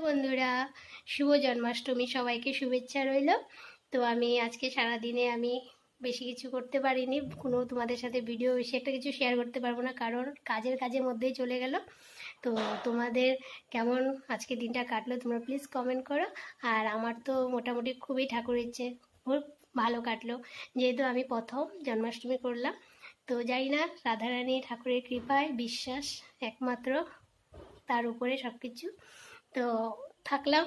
বন্ধুরা, শুভ জন্মাষ্টমী। সবাইকে শুভেচ্ছা রইল। তো আমি আজকে সারাদিনে আমি বেশি কিছু করতে পারিনি, কোনো তোমাদের সাথে ভিডিও বেশি একটা কিছু শেয়ার করতে পারবো না, কারণ কাজের মধ্যেই চলে গেল। তো তোমাদের কেমন আজকে দিনটা কাটলো তোমরা প্লিজ কমেন্ট করো। আর আমার তো মোটামুটি খুবই ঠাকুর ইচ্ছে খুব ভালো কাটলো, যেহেতু আমি প্রথম জন্মাষ্টমী করলাম। তো জানি না, রাধারানী ঠাকুরের কৃপায় বিশ্বাস একমাত্র, তার উপরে সব কিছু। তো থাকলাম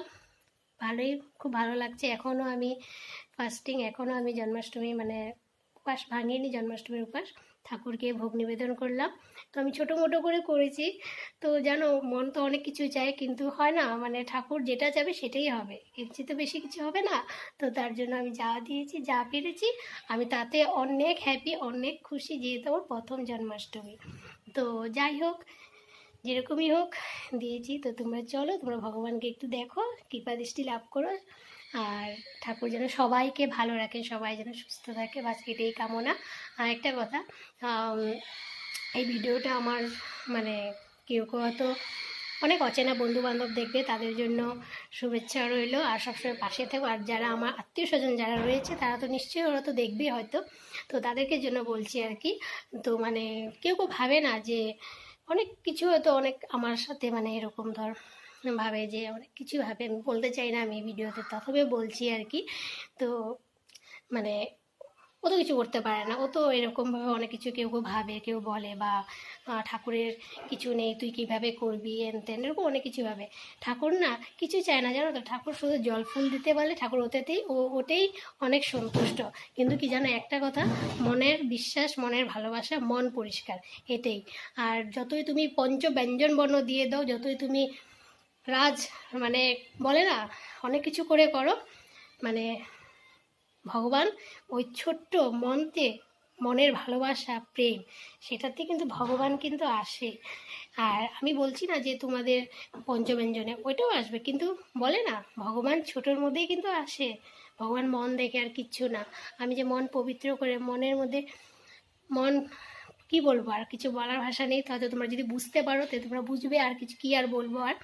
ভালোই, খুব ভালো লাগছে। এখনও আমি ফাস্টিং, এখনও আমি জন্মাষ্টমী উপাস ভাঙিনি, জন্মাষ্টমীর উপাস ঠাকুরকে ভোগ নিবেদন করলাম। তো আমি ছোটো মোটো করে করেছি। তো জানো, মন তো অনেক কিছু চায়, কিন্তু হয় না, ঠাকুর যেটা চাবে সেটাই হবে, এর চেয়ে তো বেশি কিছু হবে না। তো তার জন্য আমি যা দিয়েছি, যা পেরেছি, আমি তাতে অনেক হ্যাপি, অনেক খুশি, যেহেতু আমার প্রথম জন্মাষ্টমী। তো যাই হোক, যেরকমই হোক দিয়েছি। তো তোমরা চলো, তোমরা ভগবানকে একটু দেখো, কৃপা দৃষ্টি লাভ করো, আর ঠাকুর যেন সবাইকে ভালো রাখে, সবাই যেন সুস্থ থাকে, বাস এটাই কামনা। আর একটা কথা, এই ভিডিওটা আমার কেউ হয়তো অনেক অচেনা বন্ধুবান্ধব দেখবে, তাদের জন্য শুভেচ্ছা রইল। আর সবসময় পাশে থাকো। আর যারা আমার আত্মীয় স্বজন যারা রয়েছে, তারা তো নিশ্চয়ই, ওরা তো দেখবেই হয়তো, তো তাদেরকে জন্য বলছি আর কি। তো কেউ ভাবে না যে অনেক কিছু হয়তো, অনেক আমার সাথে এরকম ভাবে যে অনেক কিছু ভাবে, আমি বলতে চাই না আমি ভিডিওতে, তথাপি বলছি আর কি। তো ও তো কিছু করতে পারে না, ও তো এরকমভাবে অনেক কিছু কেউ ভাবে, কেউ বলে, বা ঠাকুরের কিছু নেই, তুই কিভাবে করবি, তেন এরকম অনেক কিছু ভাবে। ঠাকুর না কিছু চায় না, জানো তো, ঠাকুর শুধু জল ফুল দিতে পারলে ঠাকুর ওটাই অনেক সন্তুষ্ট। কিন্তু কি জানো একটা কথা, মনের বিশ্বাস, মনের ভালোবাসা, মন পরিষ্কার, এটাই। আর যতই তুমি পঞ্চ ব্যঞ্জন বর্ণ দিয়ে দাও, যতই তুমি রাজ বলে না অনেক কিছু করে করো, ভগবান ওই ছোট্ট মনতে, মনের ভালোবাসা, প্রেম, সেটাতে কিন্তু ভগবান কিন্তু আসে। আর আমি বলছি না যে তোমাদের পঞ্চব্যঞ্জনে ওইটাও আসবে, কিন্তু বলে না ভগবান ছোটোর মধ্যেই কিন্তু আসে। ভগবান মন দেখে, আর কিচ্ছু না। আমি যে মন পবিত্র করে, মনের মধ্যে মন, কি বলবো, আর কিছু বলার ভাষা নেই। হয়তো তোমরা যদি বুঝতে পারো তো তোমরা বুঝবে, আর কিছু কি আর বলবো আর।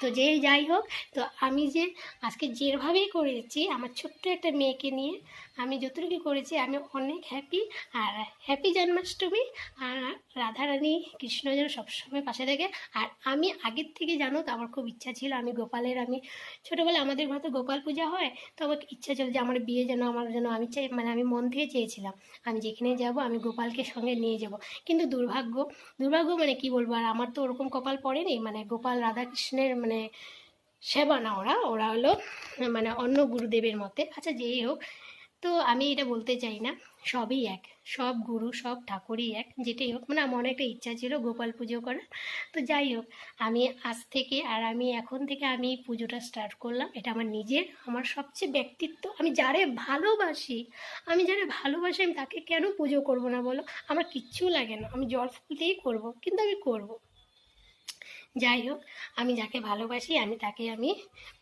তো যাই হোক, তো আমি যে আজকে যেভাবেই করেছি আমার ছোট্ট একটা মেয়েকে নিয়ে, আমি যতটুকু করেছি, আমি অনেক হ্যাপি। আর হ্যাপি জন্মাষ্টমী। আর রাধারানী কৃষ্ণ যেন সবসময় পাশে থাকে। আর আমি আগের থেকে, জানো তো, আমার খুব ইচ্ছা ছিল, আমি আমি ছোটোবেলায় আমাদের ঘরে তো গোপাল পূজা হয়, তো আমার ইচ্ছা ছিল যে আমার বিয়ে যেন, আমি চাই, আমি মন থেকে চেয়েছিলাম, আমি যেখানে যাব আমি গোপালকে সঙ্গে নিয়ে যাব। কিন্তু দুর্ভাগ্য কি বলবো, আর আমার তো ওরকম কপাল পড়েনি, গোপাল রাধাকৃষ্ণের সেবা না, ওরা হলো অন্য গুরুদেবের মতে। আচ্ছা, যেই হোক, তো আমি এটা বলতে চাই না, সবই এক, সব গুরু, সব ঠাকুরই এক, যেটাই হোক, আমার একটা ইচ্ছা ছিল গোপাল পুজো করার। তো যাই হোক, আমি আজ থেকে, আর আমি এখন থেকে আমি পুজোটা স্টার্ট করলাম। এটা আমার নিজের, আমার সবচেয়ে ব্যক্তিত্ব, আমি যারে ভালোবাসি, আমি তাকে কেন পুজো করব না বলো? আমার কিচ্ছু লাগে না, আমি জল ফুল দিয়েই করবো, কিন্তু আমি করব। যাই হোক, আমি যাকে ভালোবাসি, আমি তাকে আমি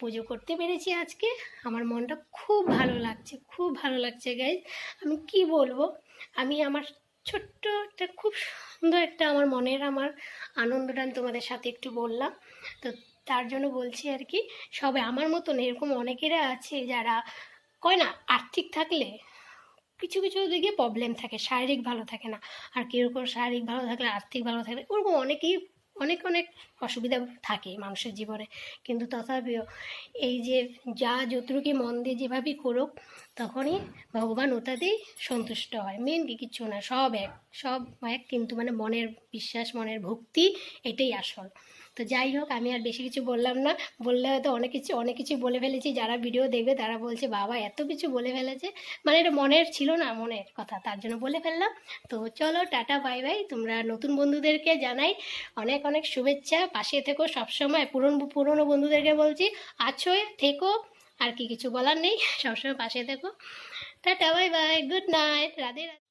পুজো করতে পেরেছি আজকে। আমার মনটা খুব ভালো লাগছে গাইজ। আমি কি বলবো, আমি আমার ছোট্ট একটা, খুব সুন্দর একটা আমার মনের, আমার আনন্দটা আমি তোমাদের সাথে একটু বললাম। তো তার জন্য বলছি আর কি, সবাই আমার মতন এরকম অনেকেরা আছে যারা কয় না, আর্থিক থাকলে কিছু দিকে প্রবলেম থাকে, শারীরিক ভালো থাকে না। আর কেউ শারীরিক ভালো থাকলে, আর্থিক ভালো থাকলে, ওরকম অনেকেই অনেক অসুবিধা থাকে মানুষের জীবনে। কিন্তু তথাপিও এই যে যতটুকু মন দিয়ে যেভাবেই করুক, তখনই ভগবান ওটাতেই সন্তুষ্ট হয়। মেন কিছু না, সব এক, কিন্তু মনের বিশ্বাস, মনের ভক্তি, এটাই আসল। তো যাই হোক, আমি আর বেশি কিছু বললাম না, বললে হয়তো অনেক কিছু বলে ফেলেছি। যারা ভিডিও দেখবে তারা বলছে, বাবা এত কিছু বলে ফেলেছে, এটা মনের ছিল না, মনের কথা, তার জন্য বলে ফেললাম। তো চলো, টাটা, বাই বাই। তোমরা নতুন বন্ধুদেরকে জানাই অনেক শুভেচ্ছা, পাশে থেকো সবসময়। পুরনো বন্ধুদেরকে বলছি, আছো, থেকো, আর কিছু বলার নেই, সবসময় পাশে থেকো। Tata, bye bye, good night, Radhe Radhe.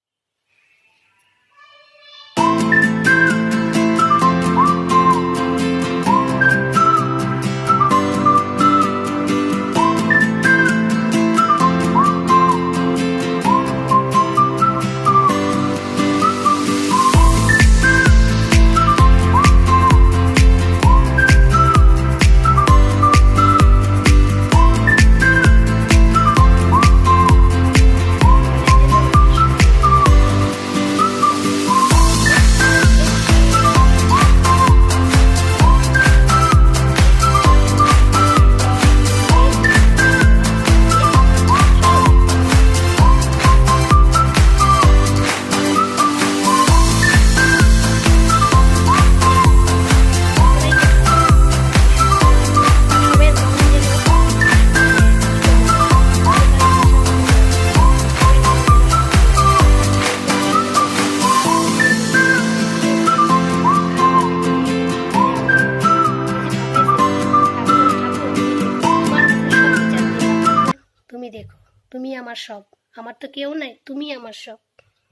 আমার সব। আমার তো কেউ নাই, তুমি আমার সব।